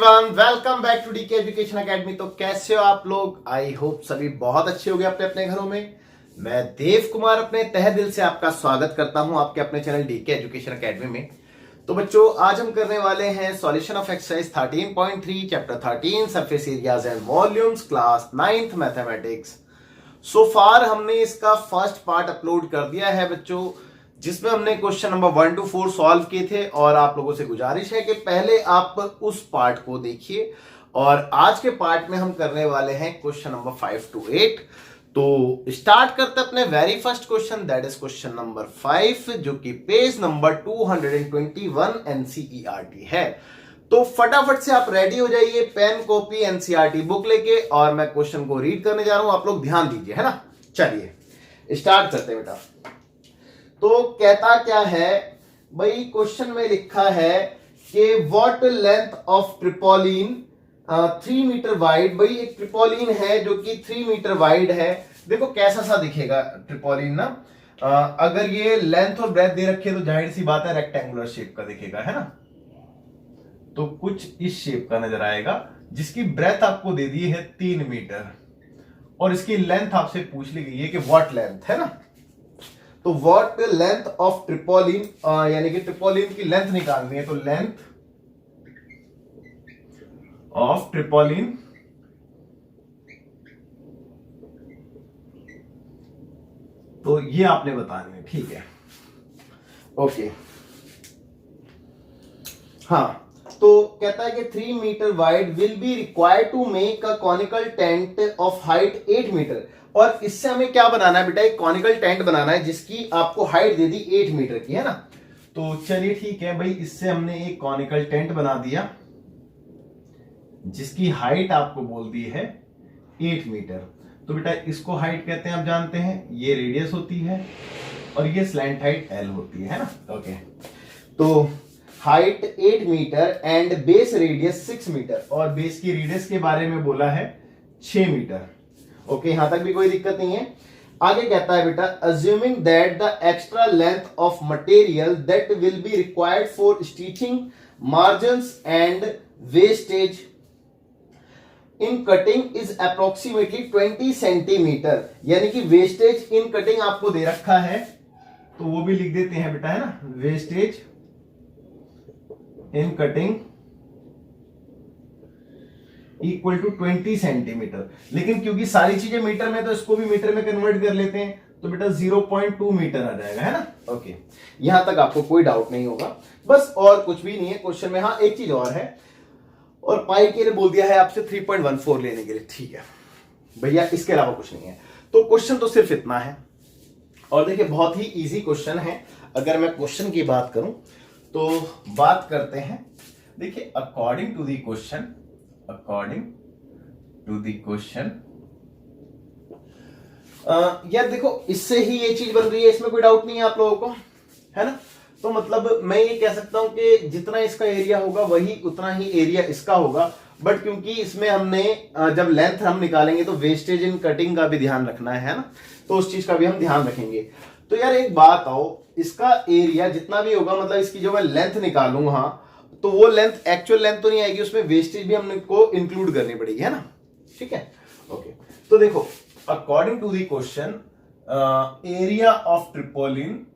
Everyone, welcome back to DK education academy. तो कैसे हो आप लोग? आई होप सभी बहुत अच्छे होंगे अपने अपने घरों में। मैं देव कुमार अपने तहे दिल से आपका स्वागत करता हूं आपके अपने चैनल डीके एजुकेशन एकेडमी में। तो बच्चों, आज हम करने वाले हैं solution of exercise 13.3 chapter 13 surface areas and volumes, class 9th mathematics. So far हमने इसका फर्स्ट पार्ट अपलोड कर दिया है बच्चों, जिसमें हमने क्वेश्चन नंबर 1 to 4 सॉल्व किए थे। और आप लोगों से गुजारिश है कि पहले आप उस पार्ट को देखिए, और आज के पार्ट में हम करने वाले हैं क्वेश्चन नंबर 5 to 8। तो स्टार्ट करते अपने very first question, that is question number 5, जो कि पेज नंबर 221 एनसीईआरटी है। तो फटाफट से आप रेडी हो जाइए, पेन कॉपी एनसीईआरटी बुक लेके, और मैं क्वेश्चन को रीड करने जा रहा हूं। आप लोग ध्यान दीजिए, है ना। चलिए स्टार्ट करते हैं बेटा। तो कहता क्या है भाई, क्वेश्चन में लिखा है कि what length of tarpaulin 3 metre wide. भाई एक ट्रिपोलिन है जो कि 3 मीटर वाइड है। देखो कैसा सा दिखेगा ट्रिपोलिन ना। अगर ये लेंथ और ब्रेथ दे रखे तो जाहिर सी बात है रेक्टेंगुलर शेप का दिखेगा, है ना। तो कुछ इस शेप का नजर आएगा, जिसकी ब्रेथ आपको दे दी है 3 मीटर, और इसकी लेंथ आपसे पूछ ली गई है कि व्हाट लेंथ, है ना। तो व्हाट लेंथ ऑफ ट्रिपोलिन, यानी कि ट्रिपोलिन की लेंथ निकालनी है। तो लेंथ ऑफ ट्रिपोलिन तो ये आपने बतानी है, ठीक है। ओके, हाँ। तो कहता है कि 3 metre wide will be required to make a conical tent of height 8 metre. और इससे हमें क्या बनाना है बेटा? एक कॉनिकल टेंट बनाना है जिसकी आपको हाइट दे दी 8 मीटर की, है ना। तो चलिए ठीक है भाई, इससे हमने एक कॉनिकल टेंट बना दिया जिसकी हाइट आपको बोल दी है 8 मीटर। तो बेटा इसको हाइट कहते हैं, आप जानते हैं, ये रेडियस होती है और ये स्लैंट हाइट एल होती है ना। ओके, तो height 8 metre and base radius 6 metre, और बेस की रेडियस के बारे में बोला है 6 मीटर। ओके, यहां तक भी कोई दिक्कत नहीं है। आगे कहता है बेटा, assuming that the extra length of material that will be required for stitching margins and wastage in cutting is approximately 20 centimetre. यानी कि वेस्टेज इन कटिंग आपको दे रखा है, तो वो भी लिख देते हैं बेटा, है ना। Wastage in cutting equal to 20 centimetre. लेकिन क्योंकि सारी चीजें मीटर में, तो इसको भी मीटर में कन्वर्ट कर लेते हैं, तो बेटा 0.2 मीटर आ जाएगा, है ना। ओके, यहां तक आपको कोई डाउट नहीं होगा। बस और कुछ भी नहीं है क्वेश्चन में। हाँ, एक चीज और है, और पाई के लिए बोल दिया है आपसे 3.14 लेने के लिए, ठीक है भैया, इसके अलावा कुछ नहीं है। तो क्वेश्चन तो सिर्फ इतना है, और देखिए बहुत ही इजी क्वेश्चन है। अगर मैं क्वेश्चन की बात करूं तो बात करते हैं, देखिए अकॉर्डिंग टू दी क्वेश्चन, यार देखो इससे ही ये चीज बन रही है, इसमें कोई डाउट नहीं है आप लोगों को, है ना। तो मतलब मैं ये कह सकता हूं कि जितना इसका एरिया होगा वही उतना ही एरिया इसका होगा। बट क्योंकि इसमें हमने जब लेंथ हम निकालेंगे तो वेस्टेज इन कटिंग का भी ध्यान रखना है ना, तो उस चीज का भी हम ध्यान रखेंगे। तो यार एक बात आओ, इसका एरिया जितना भी होगा, मतलब इसकी जो मैं लेंथ निकालूंगा, तो वो लेंथ एक्चुअल लेंथ तो नहीं आएगी, उसमें वेस्टेज भी हमको इंक्लूड करनी पड़ेगी, है ना। ठीक है, ओके। तो देखो according to the question, area of tarpaulin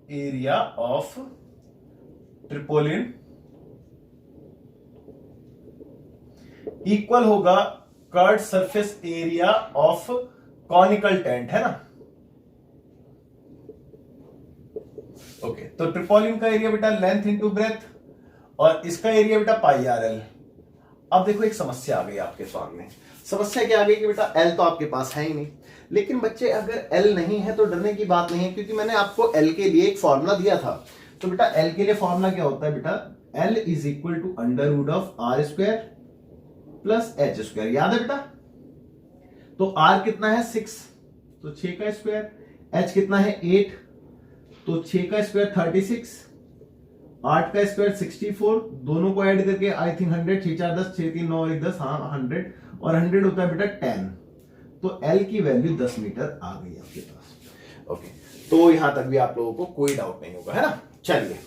equal होगा curved surface area of conical tent, है ना। ओके, तो ट्रिपोलिन का एरिया बेटा लेंथ इंटू ब्रेथ, और इसका एरिया बेटा पाई आर एल। अब देखो एक समस्या आ गई आपके सामने। समस्या क्या आ गई कि बेटा एल तो आपके पास है ही नहीं। लेकिन बच्चे अगर एल नहीं है तो डरने की बात नहीं है, क्योंकि मैंने आपको एल के लिए एक फॉर्मूला दिया था। तो बेटा एल के लिए फॉर्मूला क्या होता है बेटा? L is equal to under root of R square plus H square. याद है बेटा? तो आर कितना है 6, तो 6 का स्क्वायर। एच कितना है 8, तो 6 का स्क्वायर 36, 8 का स्क्वायर 64, दोनों को ऐड करके आई थिंक 100, 6 4 10, 6 3 9 1 10, हाँ 100, और 100 होता है बेटा 10। तो एल की वैल्यू 10 मीटर आ गई आपके पास। ओके, तो यहां तक भी आप लोगों को कोई डाउट नहीं होगा, है ना। चलिए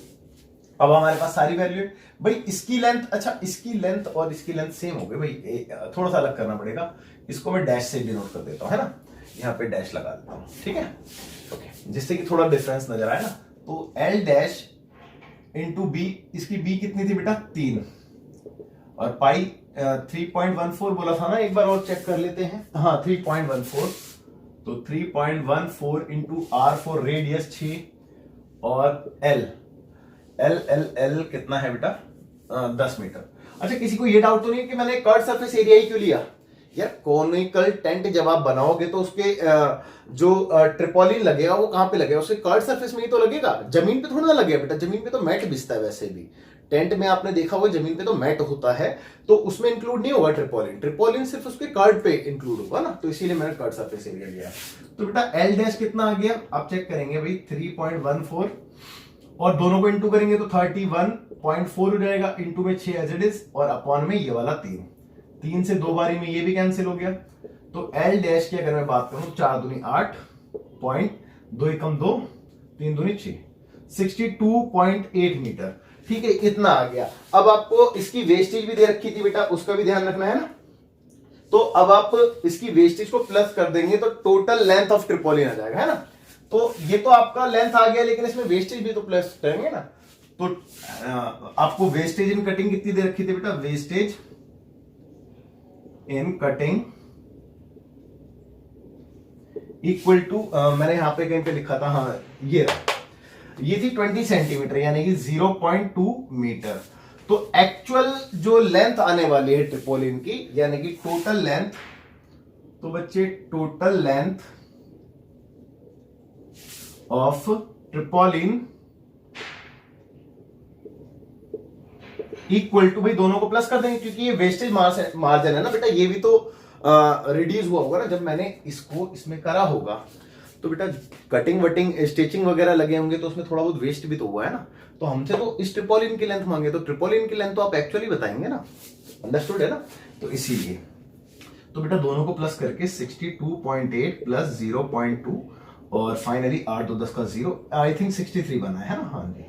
अब हमारे पास सारी वैल्यू है भाई। इसकी लेंथ, अच्छा इसकी लेंथ और इसकी लेंथ सेम हो गई भाई, थोड़ा सा अलग करना पड़ेगा। इसको मैं डैश से डिनोट कर देता हूं, है ना, यहाँ पे डैश लगा देता हूं, ठीक है, ओके, जिससे कि थोड़ा डिफरेंस नजर आए ना। तो एल डैश इंटू बी, इसकी बी कितनी थी बेटा 3, और पाई 3.14 बोला था ना, एक बार और चेक कर लेते हैं, हाँ 3.14, तो 3.14 इंटू आर फॉर रेडियस 6, और एल एल एल एल कितना है बेटा 10 मीटर। अच्छा किसी को ये डाउट तो नहीं कि मैंने कर्व सरफेस एरिया ही क्यों लिया यार? कॉनिकल टेंट जब आप बनाओगे तो उसके जो ट्रिपोलिन लगेगा वो कहां पे लगेगा? उसके कर्व सरफेस में ही तो लगेगा, जमीन पे थोड़ा ना लगेगा बेटा। जमीन पे तो मैट बिछता है, वैसे भी टेंट में आपने देखा होगा जमीन पे तो मैट होता है, तो उसमें इंक्लूड नहीं होगा ट्रिपोलिन। ट्रिपोलिन सिर्फ उसके कर्व पे इंक्लूड होगा ना, तो इसीलिए मैंने कर्व सरफेस एरिया लिया। तो बेटा एल डैश कितना आ गया, आप चेक करेंगे भाई 3.14, और दोनों को इंटू करेंगे तो 31.4 हो जाएगा, इंटू में 6 एज इट इज, और अपॉन में ये वाला 3 से 2 बारी में ये भी कैंसिल हो गया। तो एल डैश की अगर मैं बात करूं 4 दूनी 8, पॉइंट 2 एकम 2, 3 दूनी 6, 62.8 मीटर, ठीक है, इतना आ गया। अब आपको इसकी वेस्टेज भी दे रखी थी बेटा, उसका भी ध्यान रखना है ना। तो अब आप इसकी वेस्टेज को प्लस कर देंगे तो टोटल लेंथ ऑफ ट्रिपोलिन आ जाएगा, है ना। तो ये तो आपका लेंथ आ गया, लेकिन इसमें वेस्टेज भी तो प्लस करेंगे ना। तो आपको वेस्टेज इन कटिंग कितनी दे रखी थी बेटा? Wastage in cutting equal to, मैंने यहां पे कहीं पे लिखा था, हाँ ये थी 20 सेंटीमीटर, यानी कि 0.2 मीटर। तो एक्चुअल जो लेंथ आने वाली है ट्रिपोलिन की, यानी कि टोटल लेंथ, तो बच्चे total length of tarpaulin equal to, भाई दोनों को प्लस कर देंगे क्योंकि ये वेस्टेज मार्जिन है ना बेटा, ये भी तो रिड्यूस हुआ होगा ना जब मैंने इसको इसमें करा होगा। तो बेटा कटिंग वटिंग स्टिचिंग वगैरह लगे होंगे तो उसमें थोड़ा बहुत वेस्ट भी तो हुआ है ना। तो हमसे तो इस ट्रिपोलिन की लेंथ मांगे, तो ट्रिपोलिन की लेंथ तो आप एक्चुअली बताएंगे ना, अंडरस्टूड है ना। तो इसीलिए तो बेटा दोनों को प्लस करके 62.8 प्लस 0.2 और फाइनली 8 2 10 का 0, आई थिंक 63 बना है ना, हाँ जी।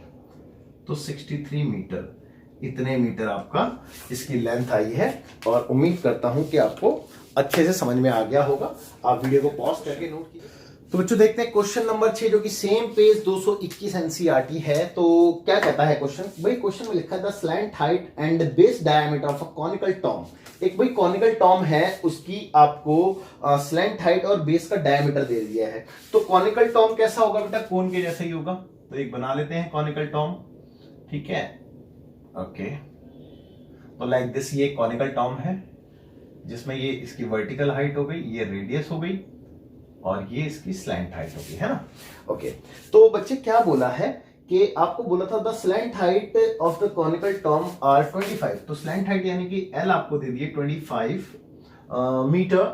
तो 63 मीटर, इतने मीटर आपका इसकी लेंथ आई है, और उम्मीद करता हूं कि आपको अच्छे से समझ में आ गया होगा। आप वीडियो को पॉज करके नोट कीजिए। तो बच्चों देखते हैं क्वेश्चन नंबर 6, जो कि सेम पेज 221 एनसीईआरटी है। तो क्या कहता है क्वेश्चन? भाई क्वेश्चन में लिखा है the slant height and base diameter of a conical Tom. एक भाई कॉनिकल टॉम है, उसकी आपको स्लैंट हाइट और बेस का डायमीटर दे दिया है। तो कॉनिकल टॉम कैसा होगा बेटा? कोन के जैसा ही होगा। तो एक बना लेते हैं कॉनिकल टॉम, ठीक है, ओके। तो लाइक दिस, ये कॉनिकल टॉम है जिसमें ये इसकी वर्टिकल हाइट हो गई, ये रेडियस हो गई, और ये इसकी स्लैंट हाइट हो गई, है ना, ओके। तो बच्चे क्या बोला है कि आपको बोला था the slant height of the conical tomb are 25। तो स्लैंट हाइट यानी कि एल आपको दे दिए 25 मीटर,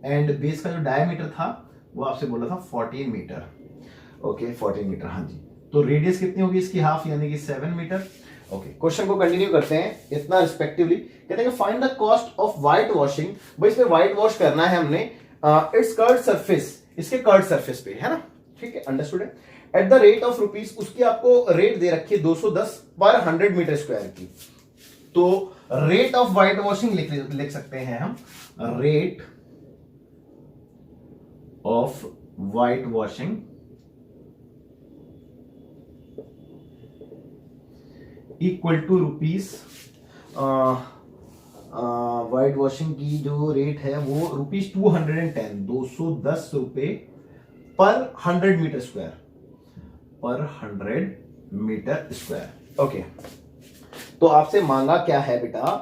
एंड बेस का जो डायमीटर था वो आपसे बोला था 14 मीटर, ओके 14 मीटर, हाँ जी। तो रेडियस कितनी होगी इसकी? हाफ, यानी कि 7 मीटर, ओके। क्वेश्चन को कंटिन्यू करते हैं इतना रिस्पेक्टिवली। कहते हैं find the cost of white washing. भाई इसमें व्हाइट वॉश करना है हमने इट्स कर्व सरफेस, इसके कर्व सरफेस पे, है ना, ठीक है, अंडरस्टूड है। At the rate of rupees, उसकी आपको रेट दे रखी है 210 पर 100 मीटर स्क्वायर की। तो रेट ऑफ व्हाइट वॉशिंग लिख सकते हैं हम, rate of white washing equal to rupees, white washing की जो रेट है वो रुपीज 210, 210 रुपए पर 100 मीटर स्क्वायर, पर 100 मीटर स्क्वायर, ओके। तो आपसे मांगा क्या है बेटा?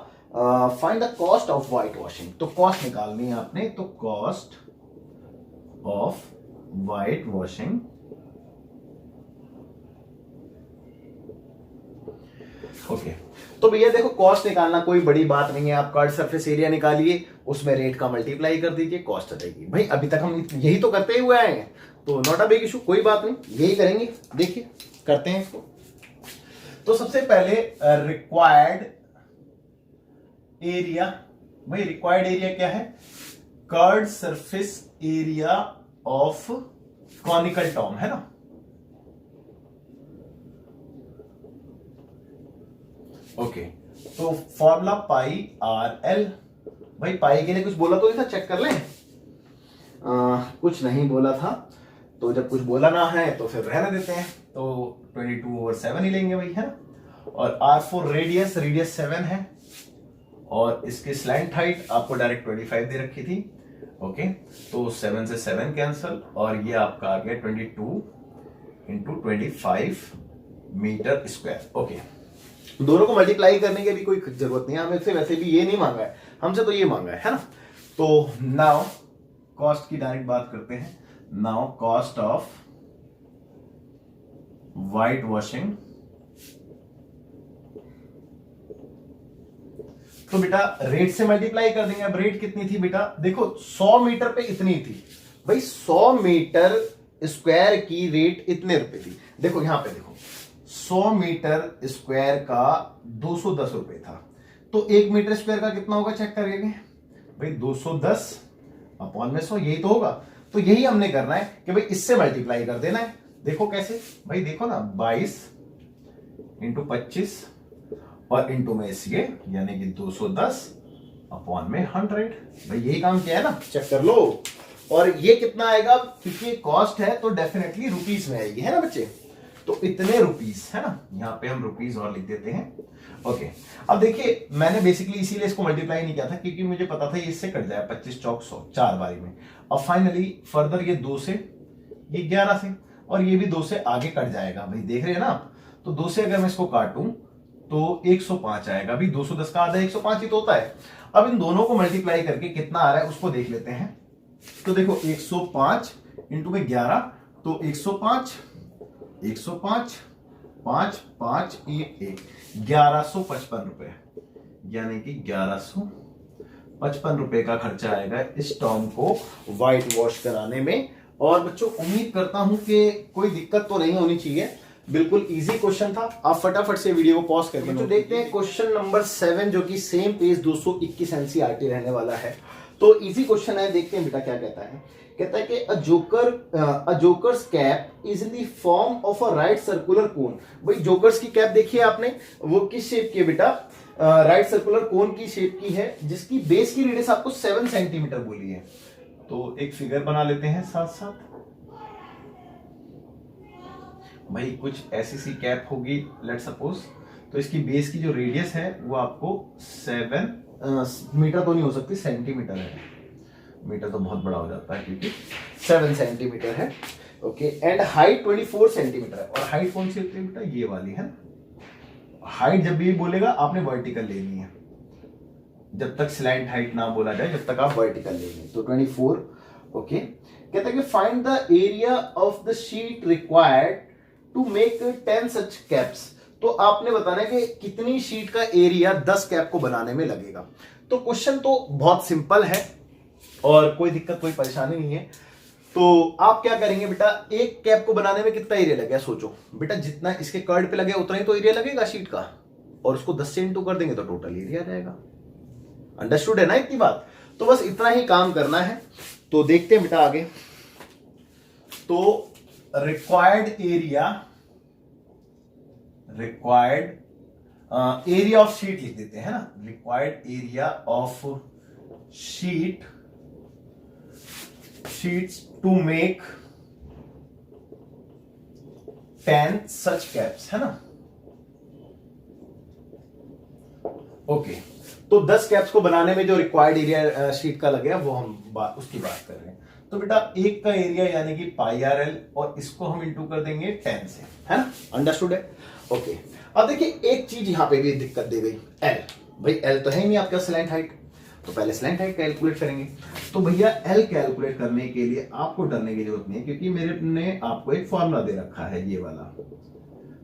Find the cost of white washing. तो कॉस्ट निकालनी है आपने, तो cost of white washing, okay. तो भैया देखो कॉस्ट निकालना कोई बड़ी बात नहीं है, आप कर्व सरफेस एरिया निकालिए, उसमें रेट का मल्टीप्लाई कर दीजिए, कॉस्ट आ जाएगी। भाई अभी तक हम यही तो करते हुए आए हैं, तो नॉट अ बिग इशू, कोई बात नहीं, यही करेंगे। देखिए करते हैं इसको। तो सबसे पहले रिक्वायर्ड एरिया, भाई रिक्वायर्ड एरिया क्या है? Curve surface area of conical Tom, है ना। ओके, तो फॉर्मूला पाई आर एल। भाई पाई के लिए कुछ बोला तो नहीं था, चेक कर लें। कुछ नहीं बोला था, तो जब कुछ बोला ना है तो फिर रहने देते हैं। तो 22/7 ही लेंगे भाई, है ना। और आर फॉर रेडियस, रेडियस 7 है, और इसकी स्लैंट हाइट आपको डायरेक्ट 25 दे रखी थी। ओके, तो 7 से 7 कैंसल, और ये आपका आ गया 22 × 25 मीटर स्क्वायर। ओके, दोनों को मल्टीप्लाई करने की भी कोई जरूरत नहीं है, हमें से वैसे भी ये नहीं मांगा है, हमसे तो ये मांगा है ना। तो नाउ कॉस्ट की डायरेक्ट बात करते हैं। Now cost of white washing, तो बेटा रेट से मल्टीप्लाई कर देंगे। अब रेट कितनी थी बेटा, देखो 100 मीटर पे इतनी थी भाई, 100 मीटर स्क्वायर की रेट इतने रुपए थी। देखो यहां पे देखो, 100 मीटर स्क्वायर का 210 रुपए था, तो 1 मीटर स्क्वायर का कितना होगा चेक करेंगे भाई, 210 अपॉन में 100, यही तो होगा। तो यही हमने करना है कि भाई इससे मल्टीप्लाई कर देना है। देखो कैसे भाई, देखो ना 22 × 25 और इंटू में इसके यानी कि 210 अपॉन में 100। भाई यही काम किया है ना, चेक कर लो। और ये कितना आएगा, क्योंकि कॉस्ट है तो डेफिनेटली रुपीस में आएगी, है ना बच्चे। तो इतने रुपीस, है ना, यहां पे हम रुपीस और लिख देते हैं। ओके, अब देखिए मैंने बेसिकली इसीलिए इसको मल्टीप्लाई नहीं किया था क्योंकि मुझे पता था ये इससे कट जाए, 25 चौक 100, 4 बारी में। अब फाइनली फर्दर ये 2 से, ये 11 से, और ये भी 2 से आगे कट जाएगा भाई, देख रहे हैं ना आप। तो 2 से अगर मैं इसको काटूं तो 105 आएगा। अभी 210 का आधा 105 ही तो होता है। अब इन दोनों को मल्टीप्लाई करके कितना आ रहा है उसको देख लेते हैं। तो देखो 105 इंटू में 11, तो 105 105 5 5 1 1 1155 रुपए, यानी कि 1155 रुपए का खर्चा आएगा इस टॉम को व्हाइट वॉश कराने में। और बच्चों उम्मीद करता हूं कि कोई दिक्कत तो नहीं होनी चाहिए, बिल्कुल इजी क्वेश्चन था। आप फटाफट से वीडियो को पॉज करके तो देखते हैं क्वेश्चन नंबर 7, जो कि सेम पेज 221 एनसीईआरटी रहने वाला है। तो इजी क्वेश्चन है, देखते हैं बेटा क्या कहता है। कहता है कि a joker's cap is in the form of a right circular cone. भाई जोकर्स की कैप देखिए आपने, वो किस शेप की है बेटा, राइट सर्कुलर कोन की शेप की है, जिसकी बेस की रेडियस आपको 7 सेंटीमीटर बोली है। तो एक फिगर बना लेते हैं साथ साथ। भाई कुछ ऐसी सी कैप होगी लेट सपोज, तो इसकी बेस की जो रेडियस है वो आपको 7 मीटर तो नहीं हो सकती, सेंटीमीटर है। मीटर तो बहुत बड़ा हो जाता है क्योंकि 7 सेंटीमीटर है। ओके, एंड हाइट 24 सेंटीमीटर है। और हाइट कौन सी होती है बेटा, ये वाली है। हाइट जब भी बोलेगा आपने वर्टिकल लेनी है, जब तक स्लैंट हाइट ना बोला जाए जब तक आप वर्टिकल लेंगे। तो 24। ओके, कहता है कि find the area of the sheet required to make 10 such caps. तो आपने बताना है कि कितनी शीट का एरिया 10 कैप को बनाने में लगेगा। तो क्वेश्चन तो बहुत सिंपल है और कोई दिक्कत कोई परेशानी नहीं है। तो आप क्या करेंगे बेटा, एक कैप को बनाने में कितना एरिया लगेगा सोचो बेटा, जितना इसके कर्ड पे लगे उतना ही तो एरिया लगेगा शीट का, और उसको 10 से इंटू कर देंगे तो टोटल एरिया आ जाएगा। अंडरस्टूड है ना इतनी बात। तो बस इतना ही काम करना है। तो देखते हैं बेटा आगे। तो रिक्वायर्ड एरिया ऑफ शीट लिख देते हैं ना, required area of sheets to make 10 such caps, है ना। ओके, तो 10 कैप्स को बनाने में जो रिक्वायर्ड एरिया शीट का लगेगा वो हम उसकी बात कर रहे हैं। तो बेटा एक का एरिया यानी कि πRL, और इसको हम इंटू कर देंगे 10 से, है ना। अंडरस्टूड है। ओके, अब देखिए एक चीज यहां पे भी दिक्कत दे गई, L। भाई L तो है ही नहीं आपका स्लैंट हाइट, तो पहले स्लैंट हाइट कैलकुलेट करेंगे। तो भैया L कैलकुलेट करने के लिए आपको डरने की जरूरत नहीं है, क्योंकि मेरे ने आपको एक फॉर्मूला दे रखा है ये वाला।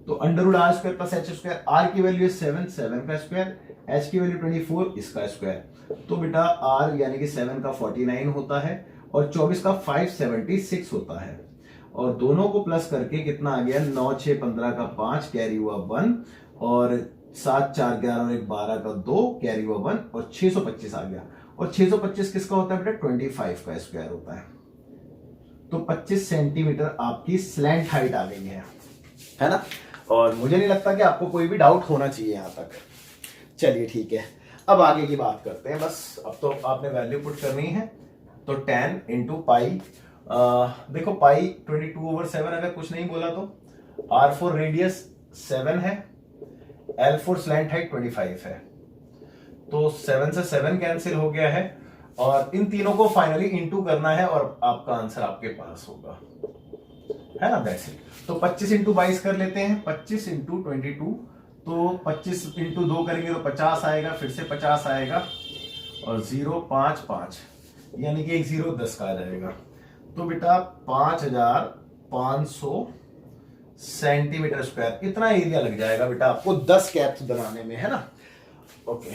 तो √r² + h², r की वैल्यू 7 का स्क्वायर, h की वैल्यू 24 इसका स्क्वायर। तो बेटा r यानी कि 7 का 49 होता है और 24 का 576 होता है, और दोनों को प्लस करके कितना आ गया, 9 6 15 का 5 कैरी हुआ 1, और 7 4 11 और 1 12 का 2 कैरी हुआ 1, और 625 आ गया। और 625 किसका होता है बेटा, 25 का स्क्वायर होता है। तो 25 सेंटीमीटर आपकी स्लैंट हाइट आ गई है ना। और मुझे नहीं लगता कि आपको कोई भी डाउट होना चाहिए यहां तक। चलिए ठीक है, अब आगे की बात करते हैं। बस अब तो आपने वैल्यू पुट करनी है। तो 10 इंटू पाई, देखो पाई 22/7, अगर कुछ नहीं बोला तो R4 रेडियस 7 है, L4 स्लैंट हाइट 25 है, तो 7 से 7 कैंसिल हो गया है और इन तीनों को फाइनली इंटू करना है और आपका आंसर आपके पास होगा, है ना, दैट्स इट। तो 25 इंटू 22 कर लेते हैं, 25 इंटू 22, तो 25 इंटू 2 करेंगे तो 50 आएगा, फिर से 50 आएगा और 0 5 5, यानी कि एक 0 10 का आ जाएगा। तो बेटा 5500 सेंटीमीटर स्क्वायर इतना एरिया लग जाएगा बेटा आपको 10 कैप्स बनाने में, है ना। ओके,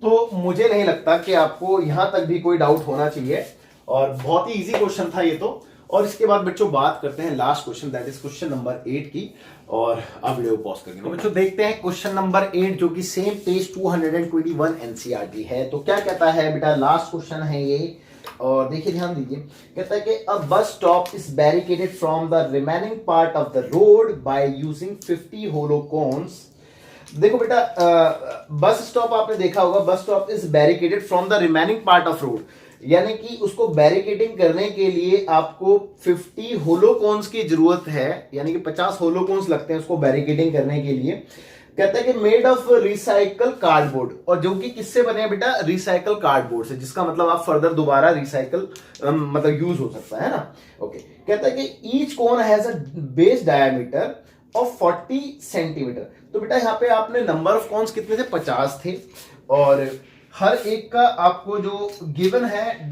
तो मुझे नहीं लगता कि आपको यहां तक भी कोई डाउट होना चाहिए और बहुत ही इजी क्वेश्चन था ये तो। और इसके बाद बच्चों बात करते हैं last question, that is question number 8 की, और अब वीडियो पॉज करके तो बच्चों देखते हैं क्वेश्चन नंबर 8 जो कि सेम पेज 221 एनसीईआरटी है। तो क्या कहता है बेटा, लास्ट क्वेश्चन है ये, और देखिए ध्यान दीजिए, कहता है कि a bus stop is barricaded from the remaining part of the road by using 50 hollow cones. देखो बेटा, बस स्टॉप आपने देखा होगा, bus stop is barricaded from the remaining part of road, यानी कि उसको बैरिकेडिंग करने के लिए आपको 50 होलोकोन्स की जरूरत है, यानी कि 50 होलोकोन्स लगते हैं उसको बैरिकेडिंग करने के लिए। कहता है कि मेड ऑफ रिसाइकल कार्डबोर्ड, और जो कि किससे बने हैं बेटा, रिसाइकल कार्डबोर्ड से, जिसका मतलब आप फर्दर दोबारा रिसाइकल मतलब यूज हो सकता है ना। ओके, कहता है कि each cone has a base diameter of 40 centimetre. तो बेटा यहाँ पे आपने नंबर ऑफ कॉन्स कितने थे, 50 थे, और हर एक का आपको जो गिवन है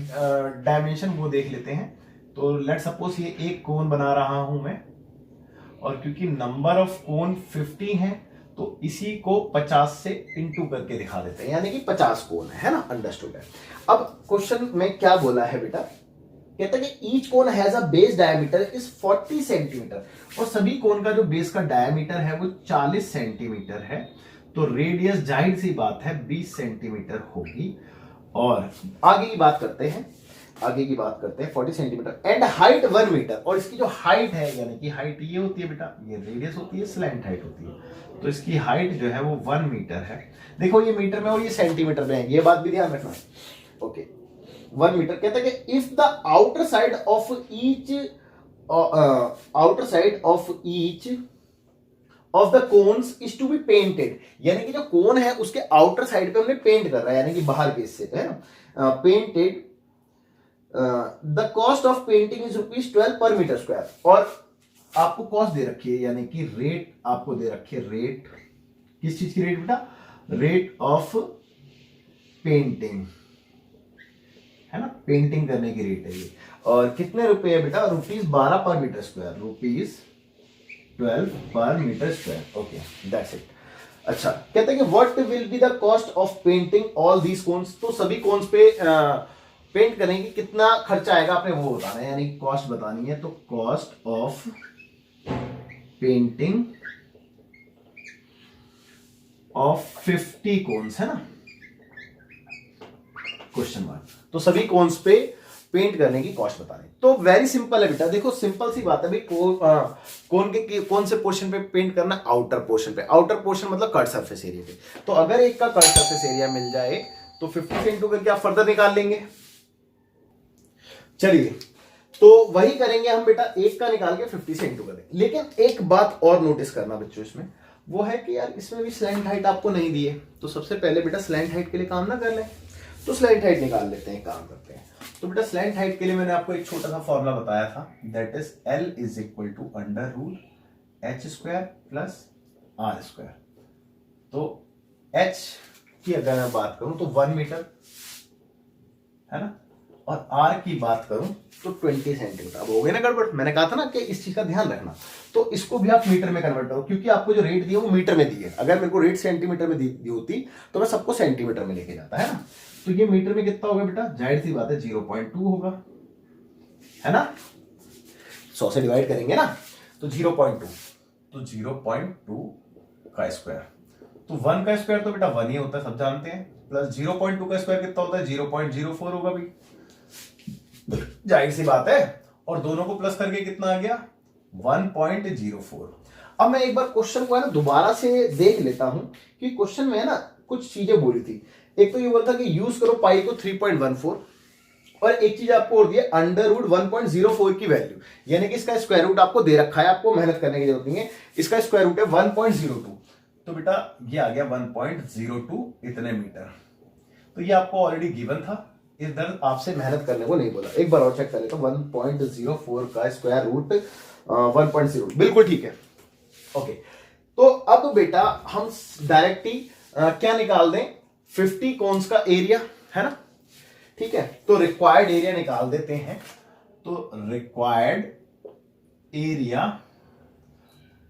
डायमेंशन वो देख लेते हैं। तो लेट सपोज ये एक कोन बना रहा हूं मैं, और क्योंकि नंबर ऑफ कोन 50 है तो इसी को 50 से इंटू करके दिखा देते हैं, यानी कि 50 कोन है ना, अंडरस्टूड है। अब क्वेश्चन में क्या बोला है बेटा, कहता है कि each cone has a base diameter is 40 centimetre, और सभी कोन का जो बेस का डायमीटर है वो 40 सेंटीमीटर है, तो रेडियस जाहिर सी बात है 20 सेंटीमीटर होगी। और आगे की बात करते हैं, 40 सेंटीमीटर एंड हाइट 1 मीटर, और इसकी जो हाइट है, यानी कि हाइट ये होती है बेटा, ये रेडियस होती है, स्लैंट हाइट होती है, तो इसकी हाइट जो है वो 1 मीटर है। देखो ये मीटर में और ये सेंटीमीटर में है, ये बात भी ध्यान रखना। Okay, 1 metre. कहता है कि if the outer side of each of the cones is to be painted, यानी कि जो कोन है उसके आउटर साइड पे हमने पेंट कर रहा है, यानी कि बाहर के हिस्से पे, है ना, painted, the cost of painting is ₹12 per metre square, और आपको कॉस्ट दे रखी है, यानी कि रेट आपको दे रखी है। रेट किस चीज की रेट बेटा, रेट ऑफ पेंटिंग, है ना, पेंटिंग करने की रेट है ये, और कितने रुपए है बेटा, ₹12 per metre square, ₹12 per metre square. Okay, that's it. अच्छा, कहते हैं कि what will be the cost of painting all these cones, तो सभी कोन्स पे पेंट करने की कितना खर्चा आएगा आपने वो बताना है, यानी कॉस्ट बतानी है। तो cost of painting of 50 cones, है ना, क्वेश्चन मार्क। तो सभी कोन्स पे पेंट करने की कॉस्ट बतानी। तो वेरी सिंपल है बेटा, देखो सिंपल सी बात है भाई, कौन से पोर्शन पे पेंट करना, आउटर पोर्शन पे। आउटर पोर्शन मतलब कट सरफेस एरिया पे। तो अगर एक का कट सरफेस एरिया मिल जाए तो 50 से इंटू करके आप फर्दर निकाल लेंगे। चलिए, तो वही करेंगे हम बेटा, एक का निकाल के 50 से इंटू कर देंगे। लेकिन एक बात और नोटिस करना बच्चों इसमें, वो है कि यार इसमें भी स्लैंट हाइट आपको नहीं दी है, तो सबसे पहले बेटा स्लैंट हाइट के लिए काम ना कर लें, तो स्लैंट हाइट निकाल लेते हैं, काम करते हैं। तो बेटा स्लैंट हाइट के लिए मैंने आपको एक छोटा सा फॉर्मूला बताया था, that is L is equal to √h² plus r²। तो h की अगर मैं बात करूं तो 1 मीटर, है ना, और r की बात करूं तो 20 सेंटीमीटर। अब हो गई ना गड़बड़, मैंने कहा था ना कि इस चीज का ध्यान रखना। तो इसको भी आप मीटर में कन्वर्ट करो, क्योंकि आपको जो रेट दी है वो मीटर में दी है। अगर मेरे को रेट सेंटीमीटर में दी होती तो मैं सबको सेंटीमीटर में लेके जाता, है ना। तो ये मीटर में कितना होगा बेटा, जाहिर सी बात है 0.2 होगा, है ना, 100 से डिवाइड करेंगे ना, तो 0.2, तो 0.2 का स्क्वायर, तो 1 का स्क्वायर तो बेटा 1 ही होता है, सब जानते हैं, प्लस 0.2 का स्क्वायर कितना होता है, 0.04 होगा भाई, जाहिर सी बात है। और दोनों को प्लस करके कितना आ गया, 1.04। अब मैं एक बार क्वेश्चन को है ना दोबारा से देख लेता हूं कि क्वेश्चन में है ना कुछ चीजें बोली थी। एक तो ये बोला था कि यूज करो पाई को 3.14 और एक चीज आपको और दी है अंडर रूट 1.04 की वैल्यू, यानी कि इसका स्क्वायर रूट आपको दे रखा है, आपको मेहनत करने की जरूरत नहीं है। इसका स्क्वायर रूट है 1.02, तो बेटा ये आ गया 1.02 इतने मीटर। तो ये आपको ऑलरेडी गिवन था, इधर आपसे मेहनत करने को नहीं बोला। एक बार और चेक कर लेते 1.04 का स्क्वायर रूट 1.0, बिल्कुल ठीक है। ओके, तो अब बेटा हम डायरेक्ट ही क्या निकाल दें, 50 कोन्स का एरिया है ना, ठीक है। तो रिक्वायर्ड एरिया निकाल देते हैं। तो रिक्वायर्ड एरिया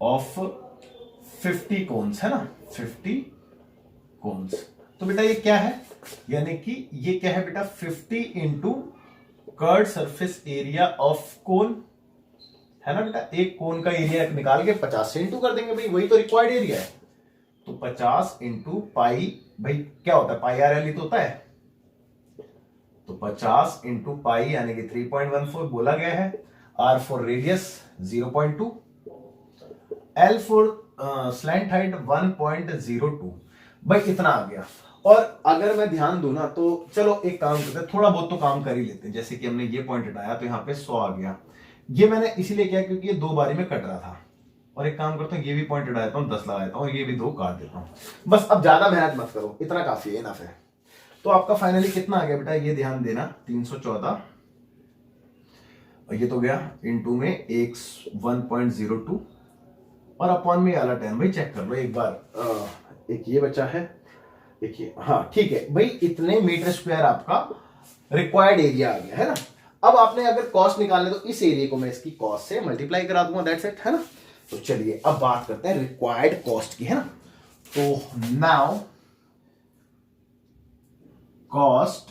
ऑफ 50 कोन्स है ना, 50 कोन्स। तो बेटा ये क्या है, यानी कि ये क्या है बेटा, 50 into curved surface area of cone है ना बेटा। एक कोन का एरिया निकाल के 50 से इंटू कर देंगे भाई, वही तो रिक्वायर्ड एरिया है। तो 50 इंटू पाई, भाई क्या होता है, पाई आर एल ही तो होता है। तो 50 इंटू पाई यानी कि 3.14 बोला गया है। R for radius 0.2, L for slant height 1.02, भाई इतना आ गया। और अगर मैं ध्यान दूं ना तो चलो एक काम करते हैं, थोड़ा बहुत तो काम कर ही लेते हैं। जैसे कि हमने ये पॉइंट हटाया तो यहाँ पे 100 आ गया। ये मैंने इसीलिए किया क्योंकि ये 2 बारी में कट रहा था। और एक काम करता हूँ, ये भी पॉइंट हटा देता हूँ, 10 लगा देता हूँ, ये भी 2 काट देता हूँ। बस अब ज्यादा मेहनत मत करो, इतना काफी है, इनफ है। तो आपका फाइनली कितना आ गया बेटा, ये ध्यान देना 314, और ये तो गया इनटू में 1.02 और अपॉन में वाला 10। भाई चेक कर लो एक बार, एक ये बचा है, देखिए हाँ ठीक है भाई, इतने मीटर स्क्वायर आपका रिक्वायर्ड एरिया आ गया है ना। अब आपने अगर कॉस्ट निकालने तो इस एरिया को मैं इसकी कॉस्ट से मल्टीप्लाई करा दूंगा, दैट्स इट है ना। तो चलिए अब बात करते हैं रिक्वायर्ड कॉस्ट की, है ना। तो now cost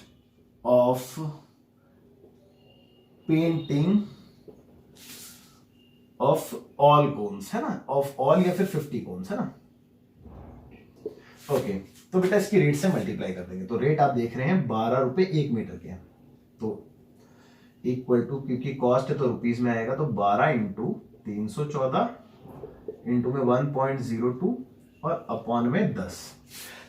of painting of all cones है ना, ऑफ ऑल या फिर 50 कोन्स है ना। ओके, तो बेटा इसकी रेट से मल्टीप्लाई कर देंगे। तो रेट आप देख रहे हैं 12 रुपए 1 मीटर के, तो इक्वल टू, क्योंकि कॉस्ट है तो रुपीज में आएगा, तो 12 इंटू 314 इंटू में 1.02 और अपॉन में 10।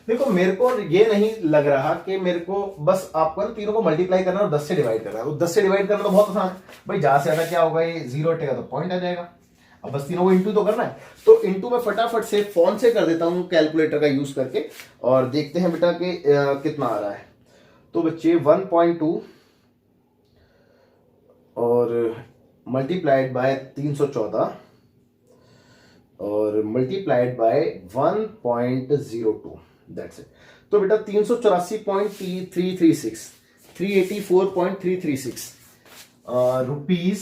देखो मेरे को ये नहीं लग रहा कि मेरे को बस आपको ना तीनों को मल्टीप्लाई करना और 10 से डिवाइड करना है। तो 10 से डिवाइड करना तो बहुत आसान है भाई, ज्यादा से ज्यादा क्या होगा, ये 0 हटेगा तो पॉइंट आ जाएगा। अब बस तीनों को इंटू तो करना है, तो इंटू में फटाफट से फोन से कर देता हूं कैलकुलेटर का यूज करके, और देखते हैं बेटा कि कितना आ रहा है। तो बच्चे 1.2 और मल्टीप्लाइड बाय 314 और मल्टीप्लाइड बाय 1.02, दैट्स इट। तो बेटा 384.336, 384.336 रुपीज,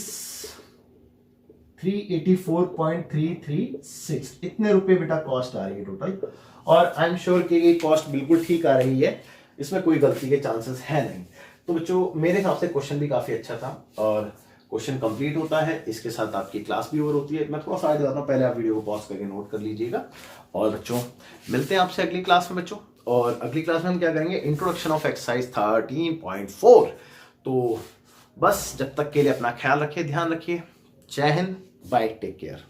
384.336 इतने रुपए बेटा कॉस्ट आ रही है टोटल। और आई एम श्योर कि ये कॉस्ट बिल्कुल ठीक आ रही है, इसमें कोई गलती के चांसेस है नहीं। तो बच्चों मेरे हिसाब से क्वेश्चन भी काफी अच्छा था और क्वेश्चन कंप्लीट होता है, इसके साथ आपकी क्लास भी ओवर होती है। मैं थोड़ा सा आगे जाता हूँ, पहले आप वीडियो को पॉज करके नोट कर लीजिएगा। और बच्चों मिलते हैं आपसे अगली क्लास में बच्चों, और अगली क्लास में हम क्या करेंगे, इंट्रोडक्शन ऑफ एक्सरसाइज 13.4। तो बस जब तक के लिए अपना ख्याल रखिए, ध्यान रखिए। जय हिंद, बाय, टेक केयर।